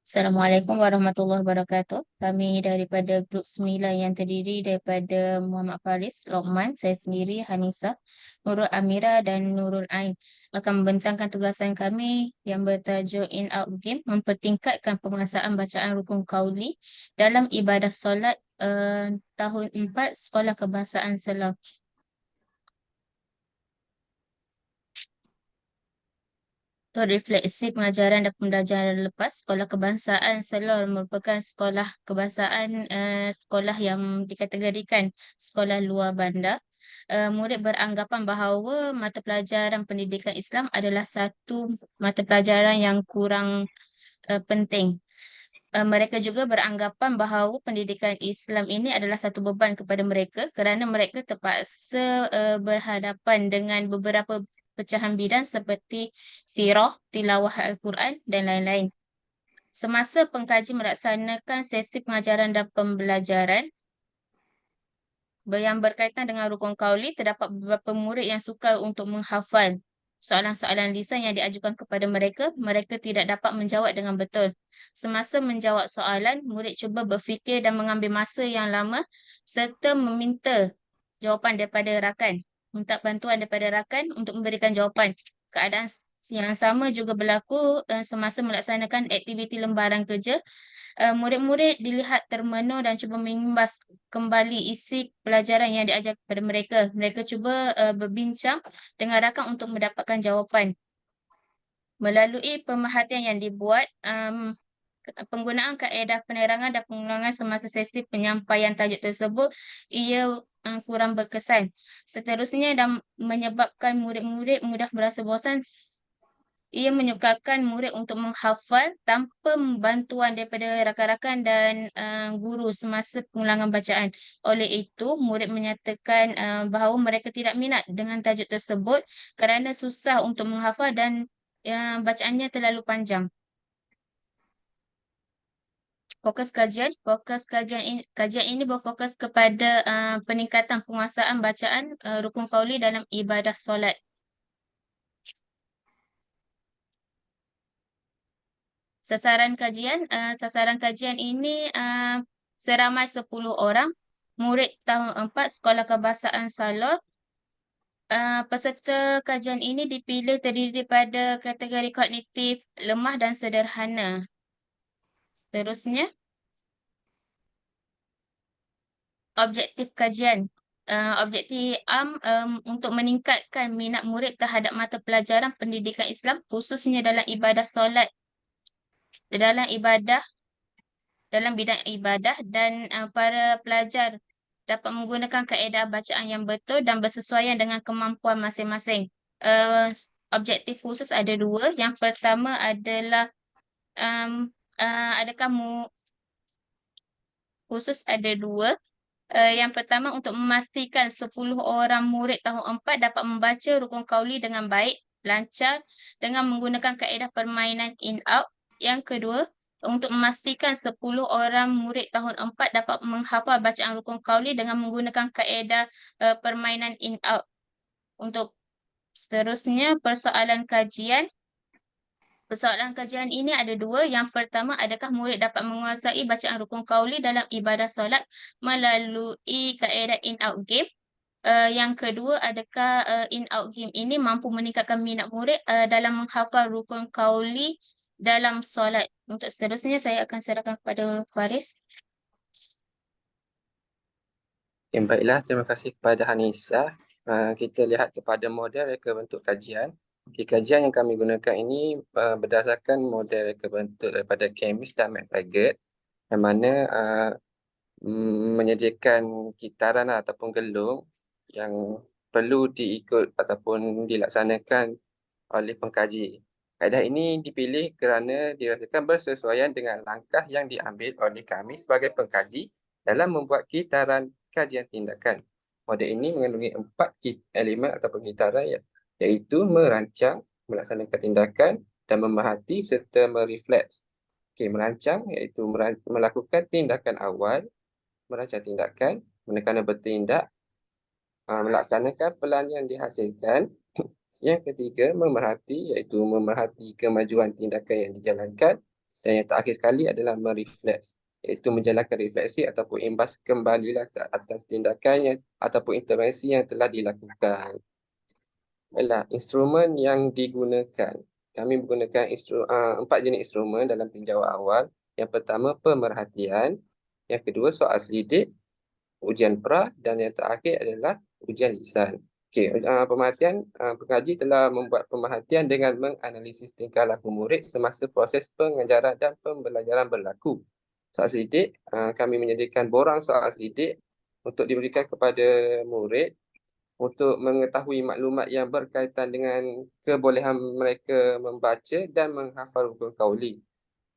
Assalamualaikum warahmatullahi wabarakatuh. Kami daripada Grup 9 yang terdiri daripada Muhammad Faris, Lokman, saya sendiri, Hanisa, Nurul Amira dan Nurul Ain akan membentangkan tugasan kami yang bertajuk In Out Game mempertingkatkan penguasaan bacaan rukun qauli dalam ibadah solat tahun 4 Sekolah Kebangsaan Selam. Untuk refleksi pengajaran dan pembelajaran lepas, Sekolah Kebangsaan Selor merupakan sekolah kebangsaan sekolah yang dikategorikan sekolah luar bandar. Murid beranggapan bahawa mata pelajaran pendidikan Islam adalah satu mata pelajaran yang kurang penting. Mereka juga beranggapan bahawa pendidikan Islam ini adalah satu beban kepada mereka kerana mereka terpaksa berhadapan dengan beberapa pecahan bidang seperti sirah, tilawah Al-Quran dan lain-lain. Semasa pengkaji melaksanakan sesi pengajaran dan pembelajaran yang berkaitan dengan rukun qauli, terdapat beberapa murid yang sukar untuk menghafal soalan-soalan lisan yang diajukan kepada mereka. Mereka tidak dapat menjawab dengan betul. Semasa menjawab soalan, murid cuba berfikir dan mengambil masa yang lama serta meminta jawapan daripada rakan. Minta bantuan daripada rakan untuk memberikan jawapan. Keadaan yang sama juga berlaku semasa melaksanakan aktiviti lembaran kerja. Murid-murid dilihat termenung dan cuba mengimbas kembali isi pelajaran yang diajar kepada mereka. Mereka cuba berbincang dengan rakan untuk mendapatkan jawapan. Melalui pemerhatian yang dibuat, penggunaan kaedah penerangan dan pengulangan semasa sesi penyampaian tajuk tersebut, ia kurang berkesan. Seterusnya, dan menyebabkan murid-murid mudah merasa bosan, ia menyukarkan murid untuk menghafal tanpa bantuan daripada rakan-rakan dan guru semasa pengulangan bacaan. Oleh itu, murid menyatakan bahawa mereka tidak minat dengan tajuk tersebut kerana susah untuk menghafal dan bacaannya terlalu panjang. Kajian ini berfokus kepada peningkatan penguasaan bacaan rukun qauli dalam ibadah solat. Sasaran kajian ini seramai 10 orang, murid tahun 4 Sekolah Kebangsaan Salor. Peserta kajian ini dipilih terdiri daripada kategori kognitif lemah dan sederhana. Seterusnya, objektif kajian. Objektif untuk meningkatkan minat murid terhadap mata pelajaran pendidikan Islam, khususnya dalam dalam bidang ibadah, dan para pelajar dapat menggunakan kaedah bacaan yang betul dan bersesuaian dengan kemampuan masing-masing. Objektif khusus ada dua. Yang pertama adalah um, adakah khusus ada dua. Yang pertama, untuk memastikan 10 orang murid tahun 4 dapat membaca rukun qauli dengan baik, lancar dengan menggunakan kaedah permainan in-out. Yang kedua, untuk memastikan 10 orang murid tahun 4 dapat menghafal bacaan rukun qauli dengan menggunakan kaedah permainan in-out. Untuk seterusnya, Persoalan kajian ini ada dua. Yang pertama, adakah murid dapat menguasai bacaan rukun qauli dalam ibadah solat melalui kaedah in-out game? Yang kedua, adakah in-out game ini mampu meningkatkan minat murid dalam menghafal rukun qauli dalam solat? Untuk seterusnya, saya akan serahkan kepada Faris. Baiklah, terima kasih kepada Hanisa. Kita lihat kepada model reka bentuk kajian. Kajian yang kami gunakan ini berdasarkan model reka bentuk daripada Chemist dan McTaggart, yang mana menyediakan kitaran ataupun gelung yang perlu diikut ataupun dilaksanakan oleh pengkaji. Kaedah ini dipilih kerana dirasakan bersesuaian dengan langkah yang diambil oleh kami sebagai pengkaji dalam membuat kitaran kajian tindakan. Model ini mengandungi 4 elemen ataupun kitaran, iaitu merancang, melaksanakan tindakan dan memerhati serta merefleks. Merancang iaitu melakukan tindakan awal, merancang tindakan, manakala bertindak, melaksanakan pelan yang dihasilkan. Yang ketiga, memerhati, iaitu memerhati kemajuan tindakan yang dijalankan. Dan yang terakhir sekali adalah merefleks, iaitu menjalankan refleksi ataupun imbas kembalilah ke atas tindakan yang, ataupun intervensi yang telah dilakukan. Baiklah, instrumen yang digunakan. Kami menggunakan 4 jenis instrumen dalam tinjauan awal. Yang pertama, pemerhatian. Yang kedua, soal selidik, ujian pra, dan yang terakhir adalah ujian lisan. Okey, pemerhatian, pengaji telah membuat pemerhatian dengan menganalisis tingkah laku murid semasa proses pengajaran dan pembelajaran berlaku. Soal selidik, kami menyediakan borang soal selidik untuk diberikan kepada murid untuk mengetahui maklumat yang berkaitan dengan kebolehan mereka membaca dan menghafal rukun kauli.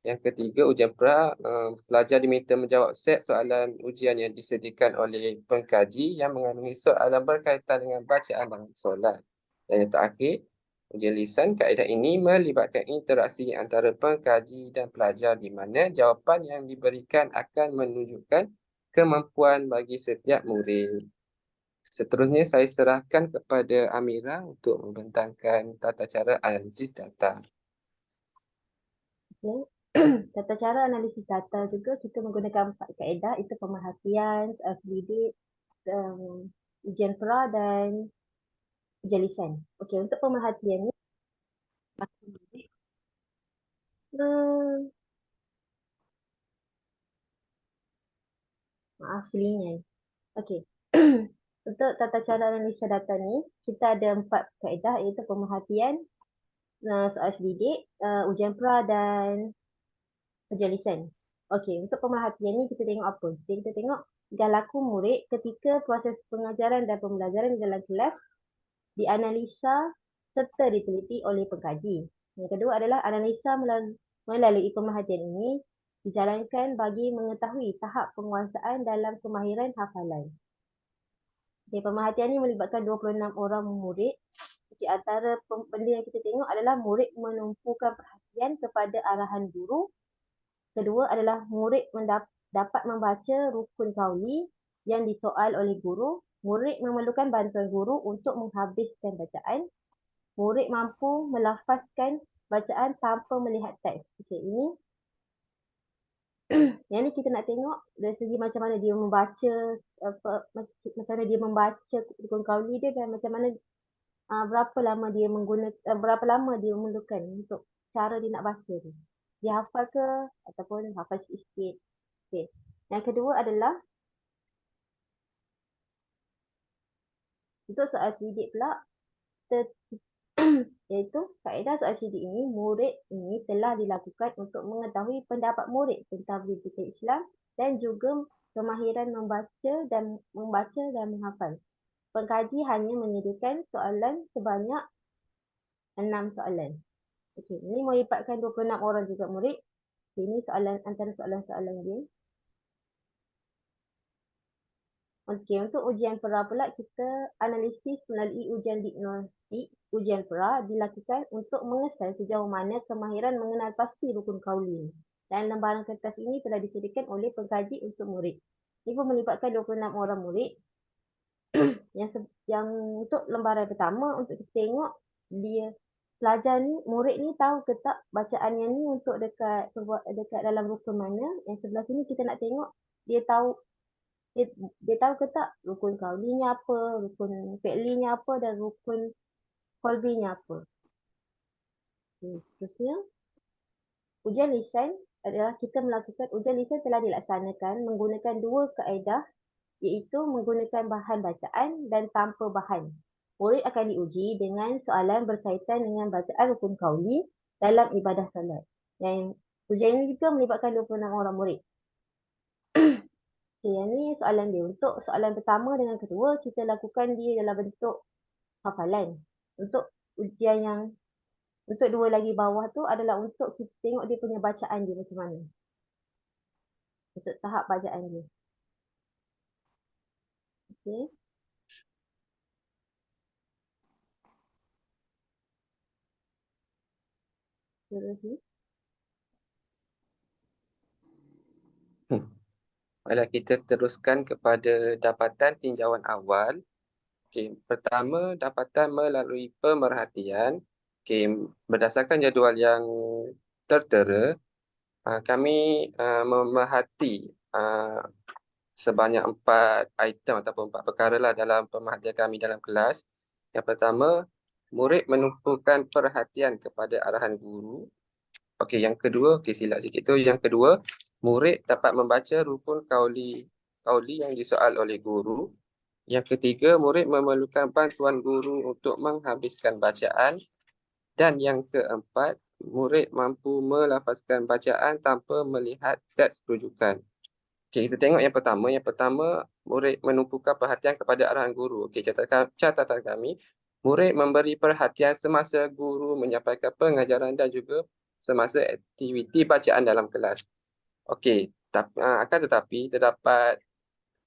Yang ketiga, ujian pra, pelajar diminta menjawab set soalan ujian yang disediakan oleh pengkaji yang mengandungi soalan berkaitan dengan bacaan dalam solat. Dan yang terakhir, ujian lisan. Kaedah ini melibatkan interaksi antara pengkaji dan pelajar di mana jawapan yang diberikan akan menunjukkan kemampuan bagi setiap murid. Seterusnya, saya serahkan kepada Amira untuk membentangkan tata cara analisis data. Okay. Tata cara analisis data juga kita menggunakan 4 kaedah, itu pemerhatian, selidik, ujian pra dan ujian lisan. Okey, untuk pemerhatian ni maaf selingan. Okey. Untuk tata cara analisa data ni, kita ada 4 kaedah, iaitu pemerhatian, soal selidik, ujian pra dan ujian lisan. Okey, untuk pemerhatian ni kita tengok apa? Kita tengok tingkah laku murid ketika proses pengajaran dan pembelajaran di dalam kelas dianalisa serta diteliti oleh pengkaji. Yang kedua adalah analisa melalui pemerhatian ini dijalankan bagi mengetahui tahap penguasaan dalam kemahiran hafalan. Okay, pemerhatian ini melibatkan 26 orang murid. Okay, antara benda yang kita tengok adalah murid menumpukan perhatian kepada arahan guru. Kedua adalah murid dapat membaca rukun kauli yang disoal oleh guru. Murid memerlukan bantuan guru untuk menghabiskan bacaan. Murid mampu melafazkan bacaan tanpa melihat teks. Okay, ini yang ni kita nak tengok dari segi macam mana dia membaca, macam mana dia membaca rukun kauli dia dan macam mana berapa lama dia memerlukan untuk cara dia nak baca tu. Dia hafal ke ataupun hafal sikit. Okay. Yang kedua adalah untuk soal selidik pula, iaitu kaedah soal selidik ini, murid ini telah dilakukan untuk mengetahui pendapat murid tentang pendidikan Islam dan juga kemahiran membaca dan menghafal. Pengkaji hanya menyediakan soalan sebanyak 6 soalan. Okey, ini melibatkan 26 orang juga murid. Ini soalan antara soalan-soalan dia. Okey, untuk ujian pra pula kita analisis melalui ujian diagnostik. Ujian pra dilakukan untuk mengesan sejauh mana kemahiran mengenal pasti rukun kauli. Dan lembaran kertas ini telah disediakan oleh pengkaji untuk murid. Ini pun melibatkan 26 orang murid. yang untuk lembaran pertama, untuk kita tengok dia pelajar ni, murid ni tahu ke tak bacaannya ni untuk dekat dalam rukun mana. Yang sebelah sini kita nak tengok dia tahu ke tak rukun kaulinya apa, rukun fi'linya apa dan rukun qalbinya apa. Terusnya, ujian lisan adalah kita melakukan ujian lisan telah dilaksanakan menggunakan 2 kaedah, iaitu menggunakan bahan bacaan dan tanpa bahan. Murid akan diuji dengan soalan berkaitan dengan bacaan rukun kauli dalam ibadah salat. Dan ujian ini juga melibatkan 26 orang murid. Okay, yang ni soalan dia. Untuk soalan pertama dengan kedua, kita lakukan dia dalam bentuk hafalan. Untuk ujian yang untuk 2 lagi bawah tu adalah untuk kita tengok dia punya bacaan dia macam mana. Untuk tahap bacaan dia. Okay. Terus. Baiklah, kita teruskan kepada dapatan tinjauan awal. Okay, pertama, dapatan melalui pemerhatian. Okay, berdasarkan jadual yang tertera, kami memerhati sebanyak 4 item ataupun 4 perkara lah dalam pemerhatian kami dalam kelas. Yang pertama, murid menumpukan perhatian kepada arahan guru. Okey, yang kedua, silap sikit tu. Yang kedua, murid dapat membaca rukun kauli yang disoal oleh guru. Yang ketiga, murid memerlukan bantuan guru untuk menghabiskan bacaan. Dan yang keempat, murid mampu melafazkan bacaan tanpa melihat teks rujukan. Okey, kita tengok yang pertama. Yang pertama, murid menumpukan perhatian kepada arahan guru. Okey, catatan kami, murid memberi perhatian semasa guru menyampaikan pengajaran dan juga semasa aktiviti bacaan dalam kelas. Okey, akan tetapi terdapat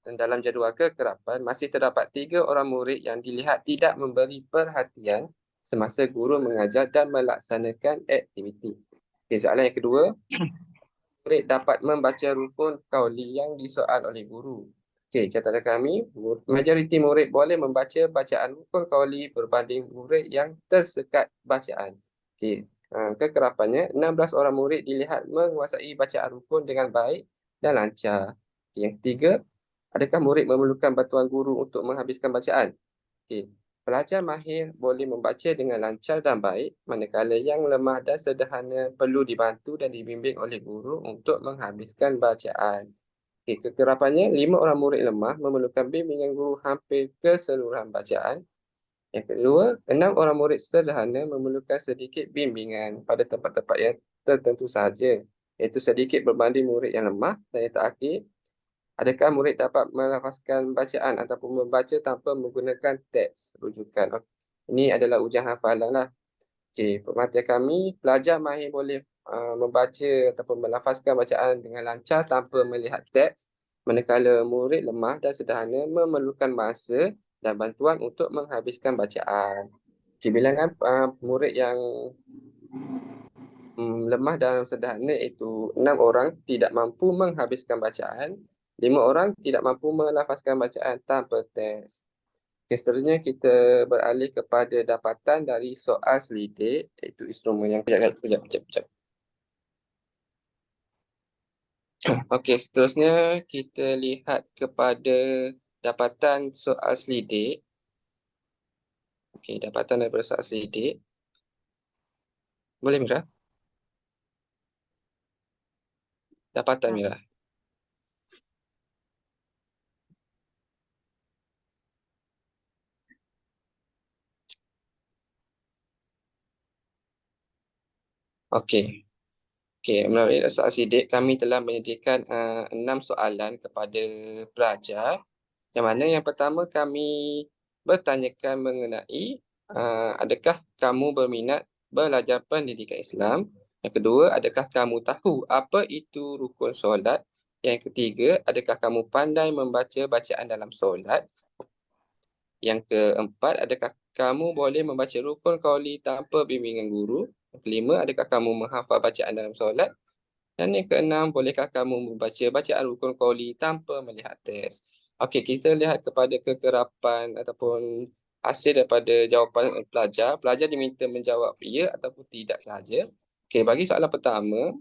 dalam jadual kekerapan masih terdapat 3 orang murid yang dilihat tidak memberi perhatian semasa guru mengajar dan melaksanakan aktiviti. Okey, soalan yang kedua, murid dapat membaca rukun kauli yang disoal oleh guru. Okey, catatan kami, majoriti murid boleh membaca bacaan rukun kauli berbanding murid yang tersekat bacaan. Okey, kekerapannya 16 orang murid dilihat menguasai bacaan rukun dengan baik dan lancar. Okey, yang ketiga, adakah murid memerlukan bantuan guru untuk menghabiskan bacaan? Okey, pelajar mahir boleh membaca dengan lancar dan baik, manakala yang lemah dan sederhana perlu dibantu dan dibimbing oleh guru untuk menghabiskan bacaan. Okey, kekerapannya 5 orang murid lemah memerlukan bimbingan guru hampir keseluruhan bacaan. Yang kedua, 6 orang murid sederhana memerlukan sedikit bimbingan pada tempat-tempat yang tertentu sahaja, iaitu sedikit berbanding murid yang lemah. Dan yang terakhir, adakah murid dapat melafazkan bacaan ataupun membaca tanpa menggunakan teks rujukan? Ini adalah ujian hafalan lah. Okey, pemerhatian kami, pelajar mahir boleh membaca ataupun melafazkan bacaan dengan lancar tanpa melihat teks, manakala murid lemah dan sederhana memerlukan masa dan bantuan untuk menghabiskan bacaan. Okey, bilangan murid yang lemah dan sederhana iaitu 6 orang tidak mampu menghabiskan bacaan, 5 orang tidak mampu melafazkan bacaan tanpa teks. Okay, seterusnya kita beralih kepada dapatan dari soal selidik, iaitu instrumen yang kejap. Okey, seterusnya kita lihat kepada dapatan soal selidik. Okey, dapatan daripada soal selidik. Boleh, Mira? Dapatan, Mira. Okey. Okey, melalui soal sidik, kami telah menyediakan 6 soalan kepada pelajar. Yang mana yang pertama kami bertanyakan mengenai adakah kamu berminat belajar pendidikan Islam? Yang kedua, adakah kamu tahu apa itu rukun solat? Yang ketiga, adakah kamu pandai membaca bacaan dalam solat? Yang keempat, adakah kamu boleh membaca rukun qauli tanpa bimbingan guru? Yang kelima, adakah kamu menghafal bacaan dalam solat? Dan yang keenam, bolehkah kamu membaca bacaan rukun qauli tanpa melihat teks? Okey, kita lihat kepada kekerapan ataupun hasil daripada jawapan pelajar. Pelajar diminta menjawab ya ataupun tidak sahaja. Okey, bagi soalan pertama,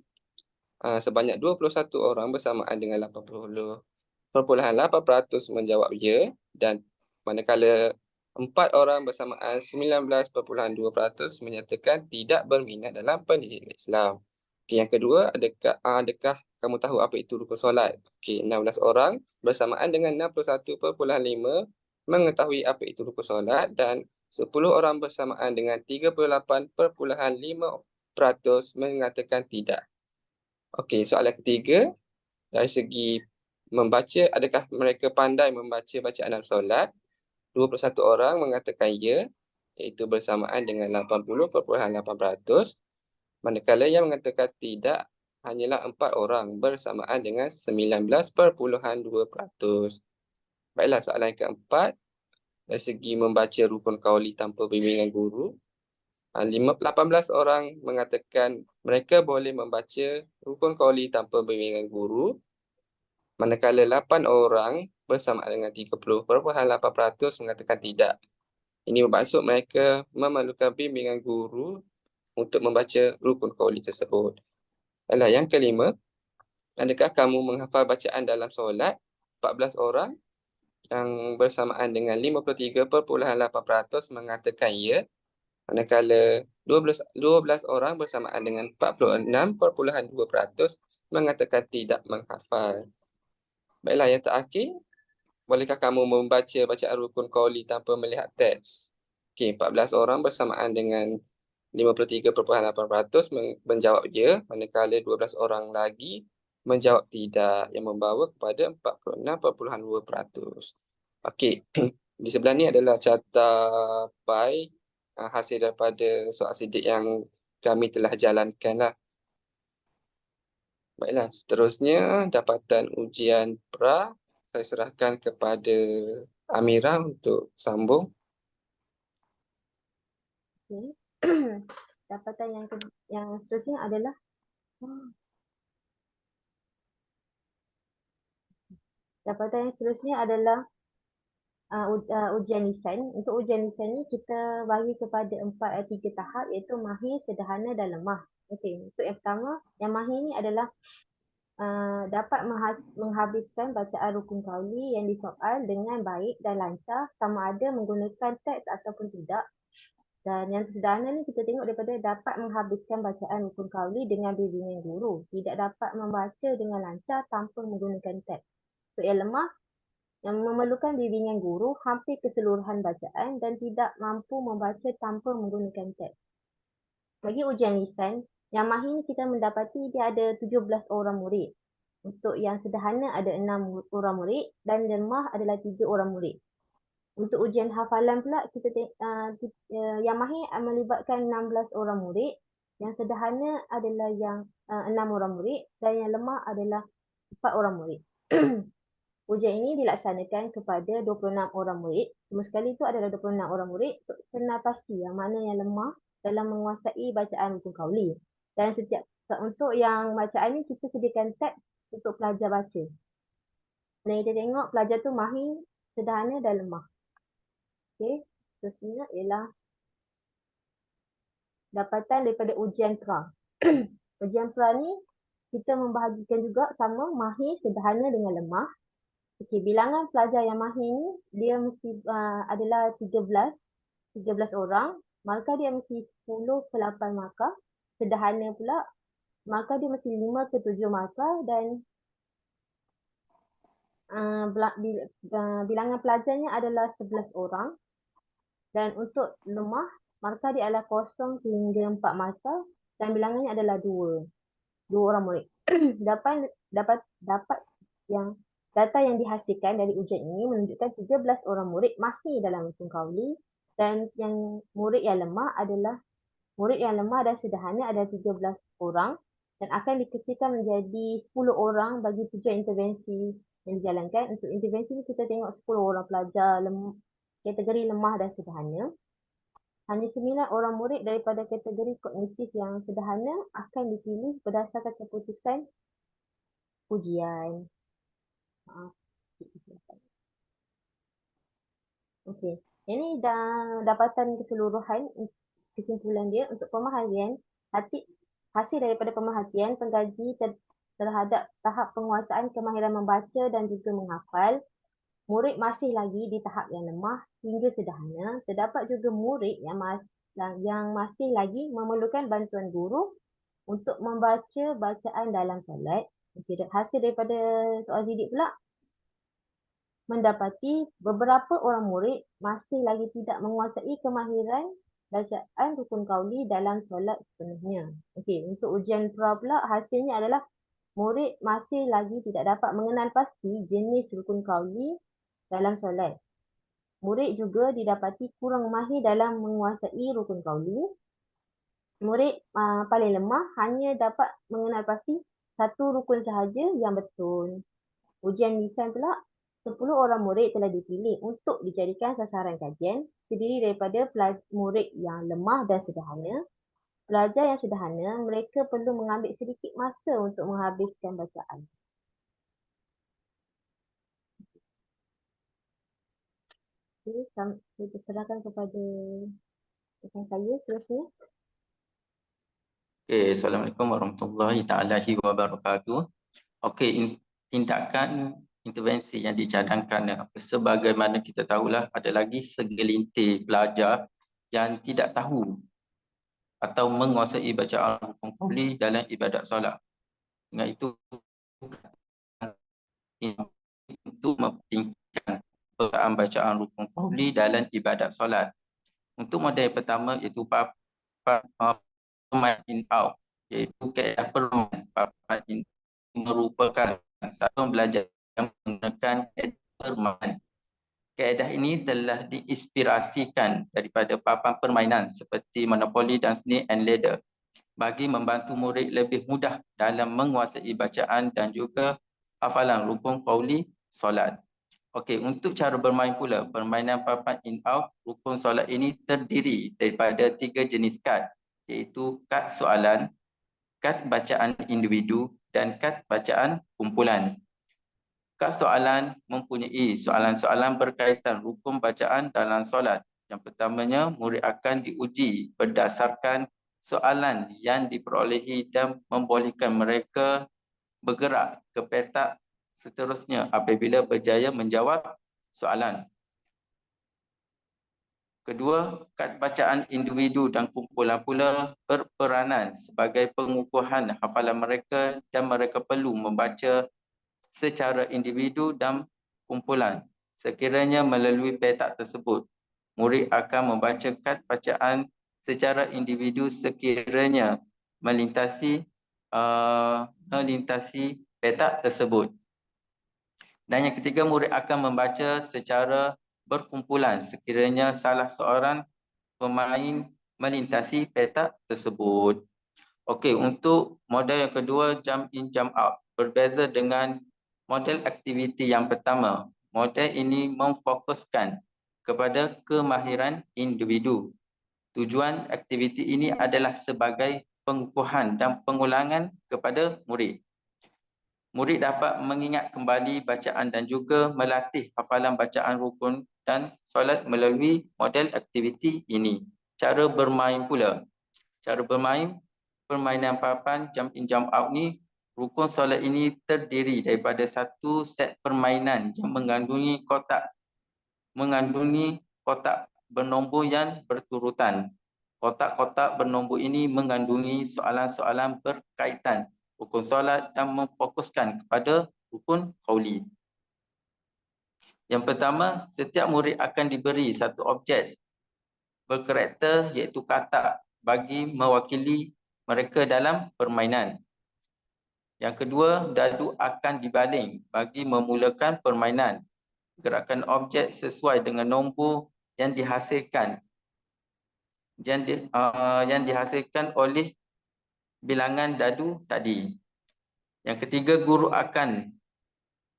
sebanyak 21 orang bersamaan dengan 80.8% menjawab ya, dan manakala 4 orang bersamaan 19.2% menyatakan tidak berminat dalam pendidikan Islam. Okay, yang kedua, adakah kamu tahu apa itu rukun solat? Okay, 16 orang bersamaan dengan 61.5% mengetahui apa itu rukun solat, dan 10 orang bersamaan dengan 38.5% mengatakan tidak. Okey, soalan ketiga, dari segi membaca, adakah mereka pandai membaca bacaan dalam solat? 21 orang mengatakan ya, iaitu bersamaan dengan 80.8%. Manakala yang mengatakan tidak hanyalah 4 orang bersamaan dengan 19.2%. Baiklah, soalan yang keempat, dari segi membaca rukun qauli tanpa bimbingan guru, 18 orang mengatakan mereka boleh membaca rukun qauli tanpa bimbingan guru, manakala 8 orang bersamaan dengan 30.8% mengatakan tidak. Ini bermaksud mereka memerlukan bimbingan guru untuk membaca rukun qauli tersebut. Alah, yang kelima, adakah kamu menghafal bacaan dalam solat 14 orang yang bersamaan dengan 53.8% mengatakan ya, manakala 12 orang bersamaan dengan 46.2% mengatakan tidak menghafal. Baiklah, yang terakhir, bolehkah kamu membaca bacaan rukun qauli tanpa melihat teks? Okey, 14 orang bersamaan dengan 53.8% menjawab ya, manakala 12 orang lagi menjawab tidak, yang membawa kepada 46.2%. Okey, di sebelah ni adalah capai hasil daripada soal sidik yang kami telah jalankan lah. Baiklah, seterusnya dapatan ujian pra saya serahkan kepada Amira untuk sambung. Okay. Dapatan yang seterusnya adalah ujian lisan. Untuk ujian lisan ni kita bagi kepada 3 tahap, iaitu mahir, sederhana dan lemah. Okey, untuk yang pertama, yang mahir ni adalah dapat menghabiskan bacaan rukun qauli yang disoal dengan baik dan lancar, sama ada menggunakan teks ataupun tidak. Dan yang sederhana ni kita tengok daripada dapat menghabiskan bacaan rukun qauli dengan bimbingan guru, tidak dapat membaca dengan lancar tanpa menggunakan teks. Untuk yang lemah, yang memerlukan bimbingan guru hampir keseluruhan bacaan dan tidak mampu membaca tanpa menggunakan teks. Bagi ujian lisan, yang mahir ni kita mendapati dia ada 17 orang murid. Untuk yang sederhana ada 6 orang murid dan lemah adalah 3 orang murid. Untuk ujian hafalan pula, yang mahir melibatkan 16 orang murid, yang sederhana adalah yang 6 orang murid dan yang lemah adalah 4 orang murid. Ujian ini dilaksanakan kepada 26 orang murid. Semua sekali itu adalah 26 orang murid untuk kenal pasti yang mana yang lemah dalam menguasai bacaan rukun qauli. Dan untuk yang bacaan ini kita sediakan teks untuk pelajar baca. Dan kita tengok pelajar tu mahir, sederhana dan lemah. Okey, seterusnya ialah dapatan daripada ujian pra. Ujian pra ni kita membahagikan juga sama mahir, sederhana dengan lemah. Okey, bilangan pelajar yang mahir ni dia mesti adalah 13 orang. Markah dia mesti 10 ke 8 markah. Sederhana pula markah dia mesti 5 ke 7 markah dan bilangan pelajarnya adalah 11 orang. Dan untuk lemah, markah dia adalah 0 hingga 4 markah dan bilangannya adalah 2 orang murid. dapat yang data yang dihasilkan dari ujian ini menunjukkan 13 orang murid mahir dalam rukun qauli dan yang murid yang lemah dan sederhana ada 13 orang dan akan dikecilkan menjadi 10 orang bagi tujuan intervensi yang dijalankan. Untuk intervensi ini kita tengok 10 orang pelajar kategori lemah dan sederhana. Hanya 9 orang murid daripada kategori kognitif yang sederhana akan dipilih berdasarkan keputusan ujian. Okey, ini dah dapatan keseluruhan kesimpulan dia. Untuk pemerhatian, hasil daripada pemerhatian pengkaji terhadap tahap penguasaan kemahiran membaca dan juga menghafal, murid masih lagi di tahap yang lemah hingga sederhana. Terdapat juga murid yang masih lagi memerlukan bantuan guru untuk membaca bacaan dalam solat. Hasil daripada soal sidik pula mendapati beberapa orang murid masih lagi tidak menguasai kemahiran bacaan rukun qauli dalam solat sepenuhnya. Okey, untuk ujian pra pula hasilnya adalah murid masih lagi tidak dapat mengenal pasti jenis rukun qauli dalam solat. Murid juga didapati kurang mahir dalam menguasai rukun qauli. Murid paling lemah hanya dapat mengenal pasti satu rukun sahaja yang betul. Ujian lisan pula 10 orang murid telah dipilih untuk dijadikan sasaran kajian, terdiri daripada murid yang lemah dan sederhana. Pelajar yang sederhana, mereka perlu mengambil sedikit masa untuk menghabiskan bacaan. Jadi, saya persilakan kepada rekan saya seterusnya. Okay, Assalamualaikum warahmatullahi taala wabarakatuh. Okey, tindakan intervensi yang dicadangkan sebagaimana kita tahulah ada lagi segelintir pelajar yang tidak tahu atau menguasai bacaan rukun qauli dalam ibadat solat. Dengan itu untuk mempentingkan bacaan rukun qauli dalam ibadat solat. Untuk model yang pertama iaitu papan in out, iaitu kaedah permainan. Papan in merupakan satu belajar yang menggunakan kaedah permainan. Kaedah ini telah diinspirasikan daripada papan permainan seperti Monopoly dan Snake and Ladder bagi membantu murid lebih mudah dalam menguasai bacaan dan juga hafalan rukun qauli solat. Okey, untuk cara bermain pula, permainan papan in out rukun solat ini terdiri daripada 3 jenis kad, iaitu kad soalan, kad bacaan individu dan kad bacaan kumpulan. Kad soalan mempunyai soalan-soalan berkaitan rukun bacaan dalam solat. Yang pertamanya, murid akan diuji berdasarkan soalan yang diperolehi dan membolehkan mereka bergerak ke petak seterusnya apabila berjaya menjawab soalan. Kedua, kad bacaan individu dan kumpulan pula berperanan sebagai pengukuhan hafalan mereka dan mereka perlu membaca secara individu dan kumpulan. Sekiranya melalui petak tersebut, murid akan membaca kad bacaan secara individu sekiranya melintasi petak tersebut. Dan yang ketiga, murid akan membaca secara berkumpulan sekiranya salah seorang pemain melintasi petak tersebut. Okey, untuk model yang kedua, jump in, jump out. Berbeza dengan model aktiviti yang pertama. Model ini memfokuskan kepada kemahiran individu. Tujuan aktiviti ini adalah sebagai pengukuhan dan pengulangan kepada murid. Murid dapat mengingat kembali bacaan dan juga melatih hafalan bacaan rukun dan solat melalui model aktiviti ini. Cara bermain pula. Cara bermain, permainan papan jump in jump out ni, rukun solat ini terdiri daripada satu set permainan yang mengandungi kotak bernombor yang berturutan. Kotak-kotak bernombor ini mengandungi soalan-soalan berkaitan rukun solat dan memfokuskan kepada rukun qauli. Yang pertama, setiap murid akan diberi satu objek berkarakter iaitu katak bagi mewakili mereka dalam permainan. Yang kedua, dadu akan dibaling bagi memulakan permainan. Gerakan objek sesuai dengan nombor yang dihasilkan oleh bilangan dadu tadi. Yang ketiga, guru akan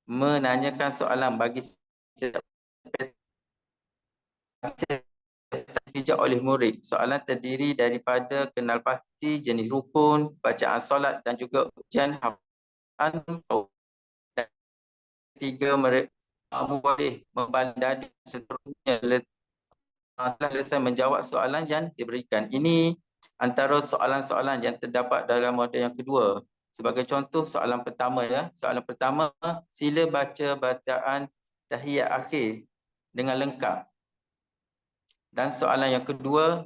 menanyakan soalan bagi setiap dijawab oleh murid. Soalan terdiri daripada kenal pasti jenis rukun, bacaan solat dan juga ujian hafalan. Dan ketiga, mereka boleh membaling dadu seterusnya setelah selesai menjawab soalan yang diberikan. Ini antara soalan-soalan yang terdapat dalam model yang kedua. Sebagai contoh, soalan pertama ya. Soalan pertama, sila baca bacaan tahiyat akhir dengan lengkap. Dan soalan yang kedua,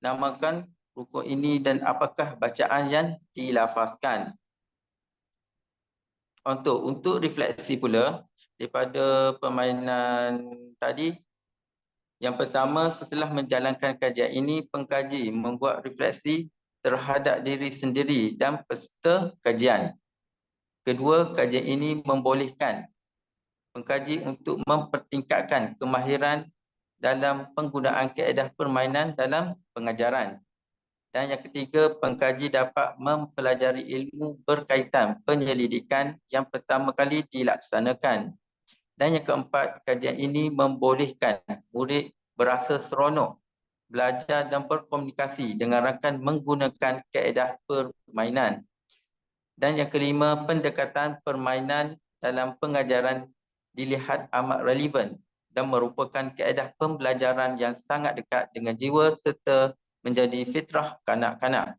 namakan rukun ini dan apakah bacaan yang dilafazkan. Untuk refleksi pula daripada permainan tadi, yang pertama, setelah menjalankan kajian ini, pengkaji membuat refleksi terhadap diri sendiri dan peserta kajian. Kedua, kajian ini membolehkan pengkaji untuk mempertingkatkan kemahiran dalam penggunaan kaedah permainan dalam pengajaran. Dan yang ketiga, pengkaji dapat mempelajari ilmu berkaitan penyelidikan yang pertama kali dilaksanakan. Dan yang keempat, kajian ini membolehkan murid berasa seronok belajar dan berkomunikasi dengan rakan menggunakan kaedah permainan. Dan yang kelima, pendekatan permainan dalam pengajaran dilihat amat relevan dan merupakan kaedah pembelajaran yang sangat dekat dengan jiwa serta menjadi fitrah kanak-kanak.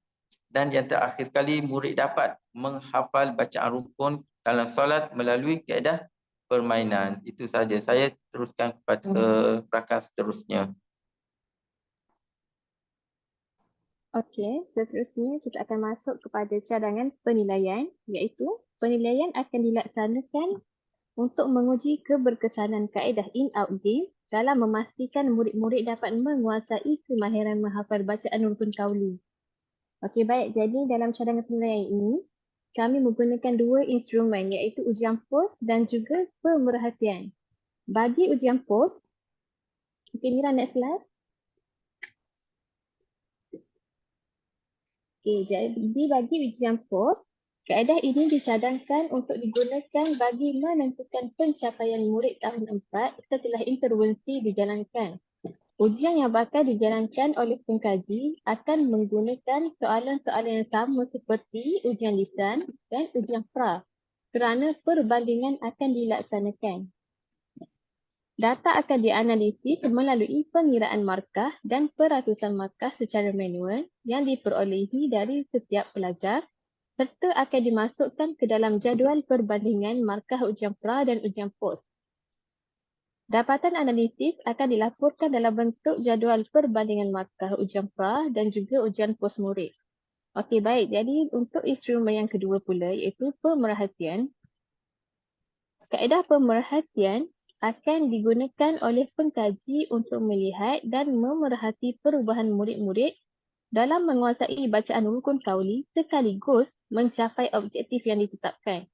Dan yang terakhir sekali, murid dapat menghafal bacaan rukun dalam solat melalui kaedah permainan. Itu saja. Saya teruskan kepada rakan seterusnya. Okey, seterusnya kita akan masuk kepada cadangan penilaian, iaitu penilaian akan dilaksanakan untuk menguji keberkesanan kaedah in-out game dalam memastikan murid-murid dapat menguasai kemahiran menghafal bacaan rukun kauli. Okey, baik. Jadi dalam cadangan penilaian ini, kami menggunakan dua instrumen, iaitu ujian pos dan juga pemerhatian. Bagi ujian pos, okey Mira, next slide. Okey, jadi bagi ujian pos, kaedah ini dicadangkan untuk digunakan bagi menentukan pencapaian murid tahun 4 setelah intervensi dijalankan. Ujian yang bakal dijalankan oleh pengkaji akan menggunakan soalan-soalan yang sama seperti ujian lisan dan ujian pra kerana perbandingan akan dilaksanakan. Data akan dianalisis melalui pengiraan markah dan peratusan markah secara manual yang diperolehi dari setiap pelajar serta akan dimasukkan ke dalam jadual perbandingan markah ujian pra dan ujian pos. Dapatan analisis akan dilaporkan dalam bentuk jadual perbandingan markah ujian pra dan juga ujian pos murid. Okey, baik. Jadi untuk instrumen yang kedua pula iaitu pemerhatian. Kaedah pemerhatian akan digunakan oleh pengkaji untuk melihat dan memerhati perubahan murid-murid dalam menguasai bacaan rukun kauli sekaligus mencapai objektif yang ditetapkan.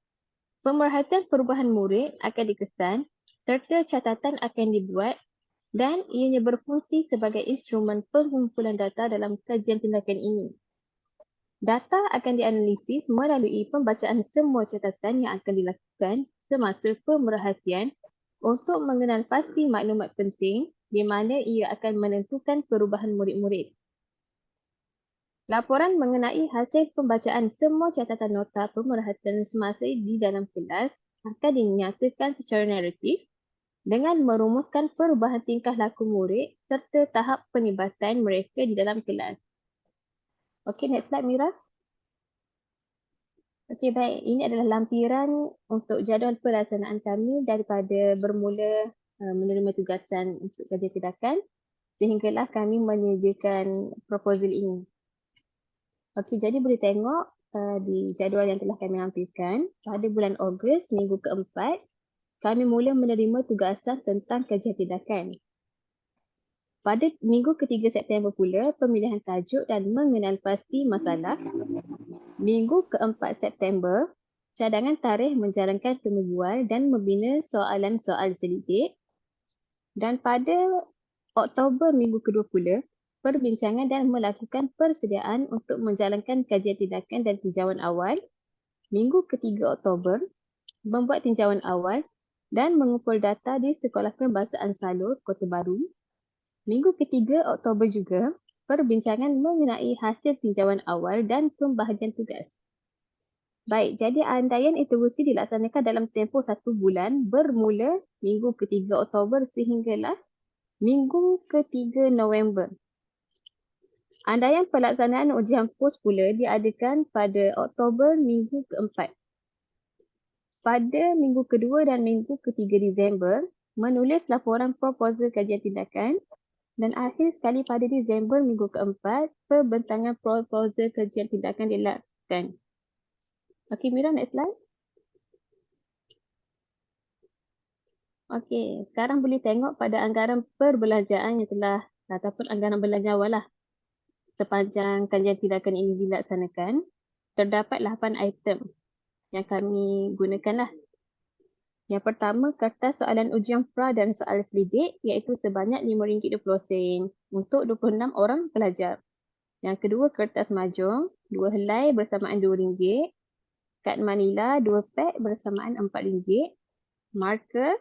Pemerhatian perubahan murid akan dikesan serta catatan akan dibuat dan ianya berfungsi sebagai instrumen pengumpulan data dalam kajian tindakan ini. Data akan dianalisis melalui pembacaan semua catatan yang akan dilakukan semasa pemerhatian untuk mengenal pasti maklumat penting di mana ia akan menentukan perubahan murid-murid. Laporan mengenai hasil pembacaan semua catatan nota pemerhatian semasa di dalam kelas akan dinyatakan secara naratif dengan merumuskan perubahan tingkah laku murid serta tahap penibatan mereka di dalam kelas. Okey, next slide Mira. Okey, baik. Ini adalah lampiran untuk jadual pelaksanaan kami daripada bermula menerima tugasan untuk kajian tindakan sehinggalah kami menyediakan proposal ini. Okey, jadi boleh tengok di jadual yang telah kami lampirkan. Pada bulan Ogos, minggu keempat, kami mula menerima tugasan tentang kajian tindakan. Pada minggu ketiga September pula, pemilihan tajuk dan mengenal pasti masalah. Minggu keempat September, cadangan tarikh menjalankan temubual dan membina soalan-soal selidik. Dan pada Oktober minggu kedua pula, perbincangan dan melakukan persediaan untuk menjalankan kajian tindakan dan tinjauan awal. Minggu ketiga Oktober, membuat tinjauan awal dan mengumpul data di Sekolah Kebahasaan Salur, Kota Baru. Minggu ketiga Oktober juga, perbincangan mengenai hasil tinjauan awal dan pembahagian tugas. Baik, jadi andaian interview dilaksanakan dalam tempoh 1 bulan bermula minggu ketiga Oktober sehinggalah minggu ketiga November. Andaian pelaksanaan ujian pos pula diadakan pada Oktober minggu keempat. Pada minggu kedua dan minggu ketiga Disember, menulis laporan proposal kajian tindakan. Dan akhir sekali pada Disember minggu keempat, pembentangan proposal kajian tindakan dilakukan. Okey, Mira, next slide. Okey, sekarang boleh tengok pada anggaran perbelanjaan yang telah ataupun anggaran belanja awal lah. Sepanjang kajian tindakan ini dilaksanakan, terdapat 8 item yang kami gunakan lah. Yang pertama, kertas soalan ujian pra dan soal selidik iaitu sebanyak RM5.20 untuk 26 orang pelajar. Yang kedua, kertas mahjong, 2 helai bersamaan RM2. Kad manila, 2 pek bersamaan RM4. Marker,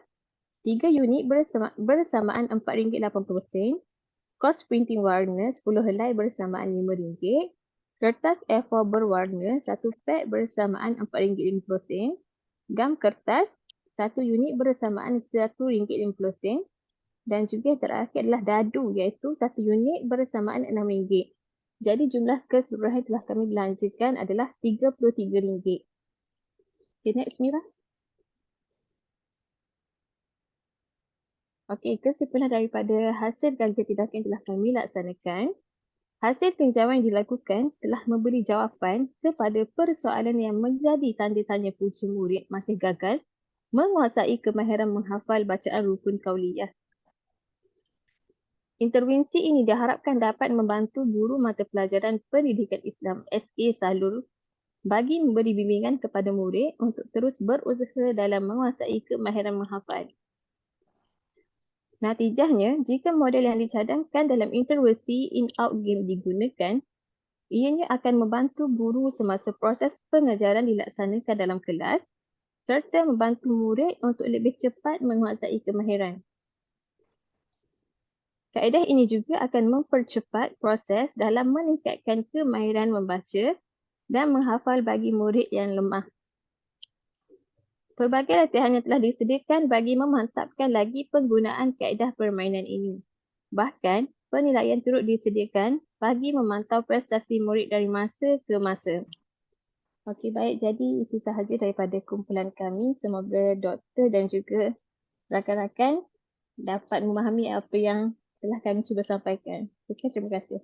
3 unit bersamaan RM4.80. Kos printing warna, 10 helai bersamaan RM5. Kertas A4 berwarna, 1 pek bersamaan RM4.50. Gam kertas, 1 unit bersamaan RM1.50. Dan juga yang terakhir adalah dadu iaitu 1 unit bersamaan RM6. Jadi jumlah keseluruhan yang telah kami belanjakan adalah RM33. Okay, next Mira. Okey, kesimpulan daripada hasil kajian tindakan yang telah kami laksanakan, hasil tinjauan yang dilakukan telah memberi jawapan kepada persoalan yang menjadi tanda tanya punca murid masih gagal menguasai kemahiran menghafal bacaan rukun kauliyah. Intervensi ini diharapkan dapat membantu guru mata pelajaran pendidikan Islam SA Salul bagi memberi bimbingan kepada murid untuk terus berusaha dalam menguasai kemahiran menghafal. Natijahnya, jika model yang dicadangkan dalam intervensi in-out game digunakan, ianya akan membantu guru semasa proses pengajaran dilaksanakan dalam kelas serta membantu murid untuk lebih cepat menguasai kemahiran. Kaedah ini juga akan mempercepat proses dalam meningkatkan kemahiran membaca dan menghafal bagi murid yang lemah. Pelbagai latihan yang telah disediakan bagi memantapkan lagi penggunaan kaedah permainan ini. Bahkan, penilaian turut disediakan bagi memantau prestasi murid dari masa ke masa. Okey, baik. Jadi, itu sahaja daripada kumpulan kami. Semoga doktor dan juga rakan-rakan dapat memahami apa yang telah kami cuba sampaikan. Okey, terima kasih.